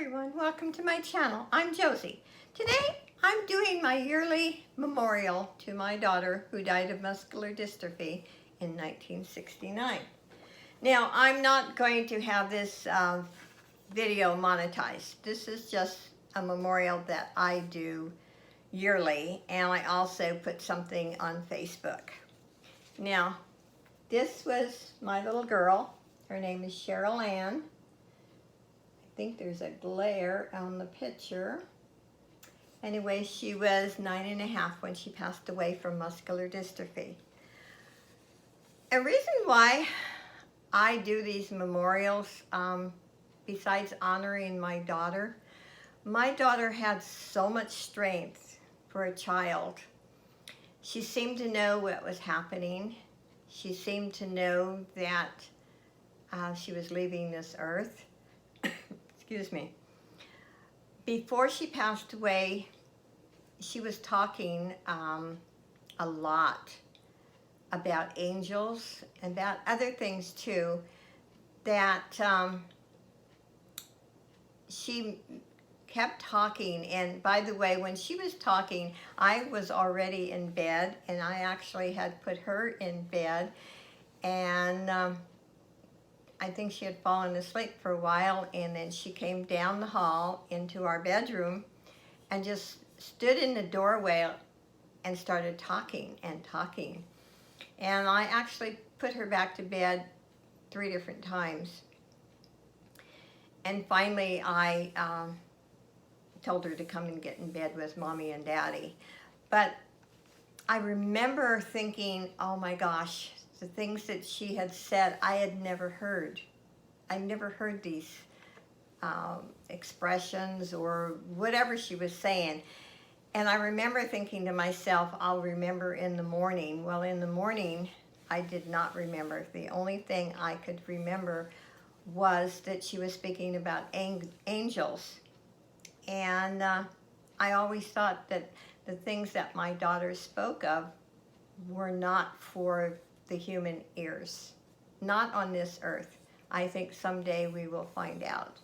everyone, welcome to my channel. I'm Josie. Today I'm doing my yearly memorial to my daughter who died of muscular dystrophy in 1969. Now I'm not going to have this video monetized. This is just a memorial that I do yearly, and I also put something on Facebook. Now this was my little girl. Her name is Cheryl Ann. I think there's a glare on the picture. Anyway, she was 9.5 when she passed away from muscular dystrophy. A reason why I do these memorials, besides honoring my daughter had so much strength for a child. She seemed to know what was happening. She seemed to know that she was leaving this earth. Excuse me. Before she passed away, she was talking a lot about angels and about other things too, that she kept talking. And by the way, when she was talking, I was already in bed, and I actually had put her in bed, and I think she had fallen asleep for a while, and then she came down the hall into our bedroom and just stood in the doorway and started talking and talking. And I actually put her back to bed 3 different times. And finally I told her to come and get in bed with Mommy and Daddy. But I remember thinking, oh my gosh, the things that she had said, I had never heard. I never heard these expressions or whatever she was saying. And I remember thinking to myself, I'll remember in the morning. Well, in the morning, I did not remember. The only thing I could remember was that she was speaking about angels. And I always thought that the things that my daughter spoke of were not for the human ears, not on this earth. I think someday we will find out.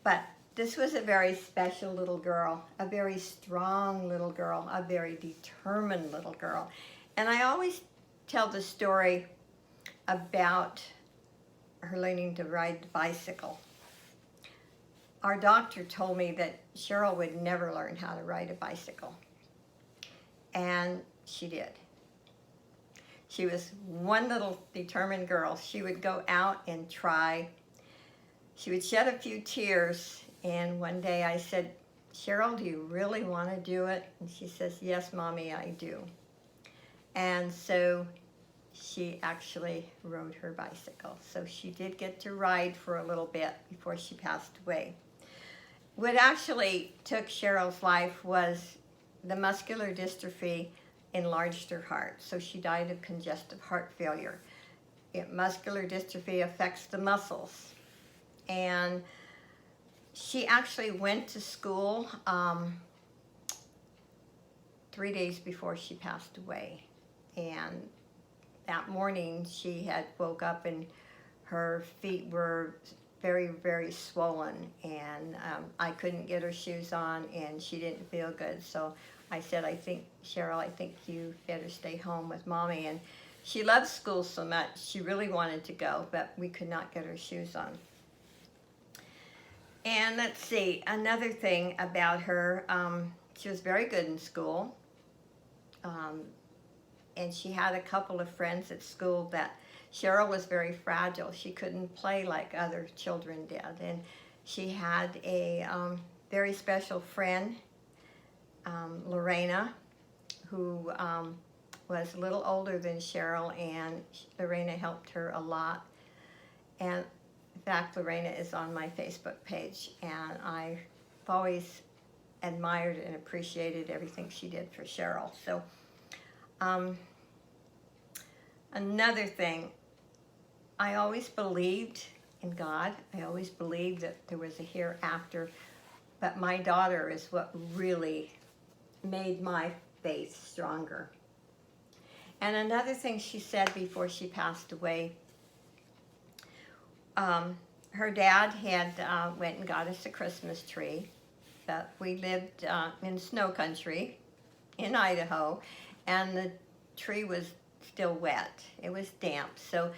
But this was a very special little girl, a very strong little girl, a very determined little girl. And I always tell the story about her learning to ride the bicycle. Our doctor told me that Cheryl would never learn how to ride a bicycle. And she did. She was one little determined girl. She would go out and try. She would shed a few tears, and one day I said, Cheryl, do you really want to do it? And she says, yes, Mommy, I do. And so she actually rode her bicycle. So she did get to ride for a little bit before she passed away. What actually took Cheryl's life was the muscular dystrophy enlarged her heart, so she died of congestive heart failure. Muscular dystrophy affects the muscles, and she actually went to school 3 days before she passed away. And that morning she had woke up and her feet were very, very swollen, and I couldn't get her shoes on, and she didn't feel good. So I said, Cheryl, I think you better stay home with Mommy. And she loved school so much, she really wanted to go, but we could not get her shoes on. And let's see, another thing about her, she was very good in school. And she had a couple of friends at school that Cheryl was very fragile. She couldn't play like other children did. And she had a very special friend, Lorena, who was a little older than Cheryl, and Lorena helped her a lot. And in fact, Lorena is on my Facebook page, and I've always admired and appreciated everything she did for Cheryl. So another thing, I always believed in God. I always believed that there was a hereafter, but my daughter is what really made my faith stronger. And another thing she said before she passed away, her dad had went and got us a Christmas tree. But we lived in snow country in Idaho, and the tree was still wet. It was damp, so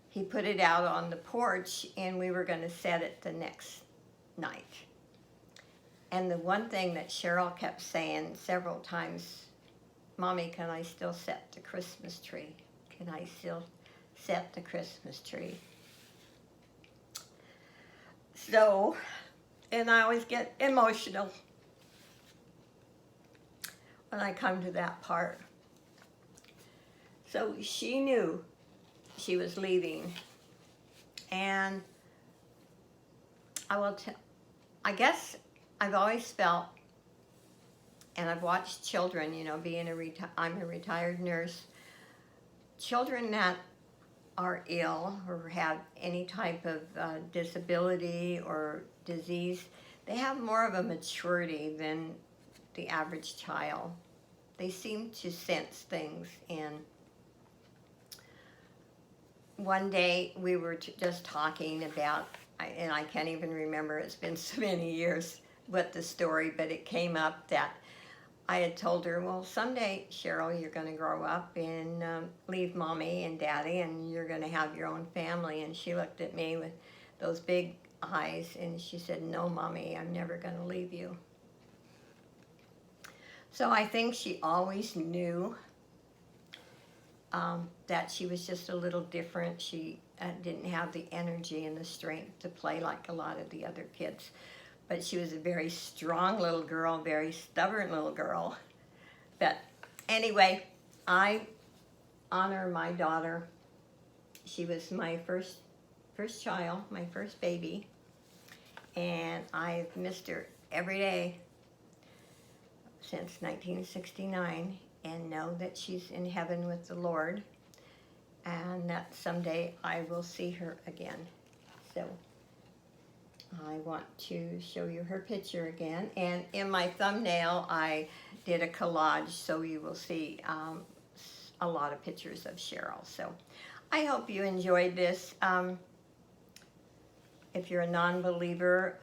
he put it out on the porch, and we were going to set it the next night. And the one thing that Cheryl kept saying several times, Mommy, can I still set the Christmas tree? Can I still set the Christmas tree? So, and I always get emotional when I come to that part. So she knew she was leaving, and I guess I've always felt, and I've watched children, you know, I'm a retired nurse, children that are ill or have any type of disability or disease, they have more of a maturity than the average child. They seem to sense things. And one day we were just talking about, and I can't even remember, it's been so many years, what the story, but it came up that I had told her, well, someday, Cheryl, you're going to grow up and leave Mommy and Daddy, and you're going to have your own family. And she looked at me with those big eyes, and she said, no, Mommy, I'm never going to leave you. So I think she always knew that she was just a little different. She didn't have the energy and the strength to play like a lot of the other kids. But she was a very strong little girl, very stubborn little girl. But anyway, I honor my daughter. She was my first child, my first baby. And I've missed her every day since 1969, and know that she's in heaven with the Lord, and that someday I will see her again. So I want to show you her picture again, and in my thumbnail I did a collage, so you will see a lot of pictures of Cheryl. So I hope you enjoyed this. If you're a non-believer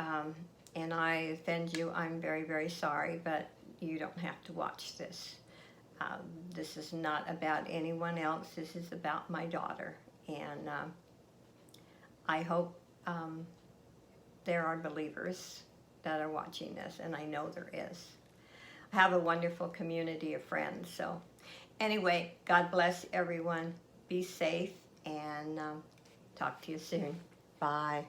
and I offend you, I'm very, very sorry, but you don't have to watch this. This is not about anyone else. This is about my daughter, and I hope there are believers that are watching this, and I know there is. I have a wonderful community of friends. So anyway, God bless everyone. Be safe, and talk to you soon. Bye.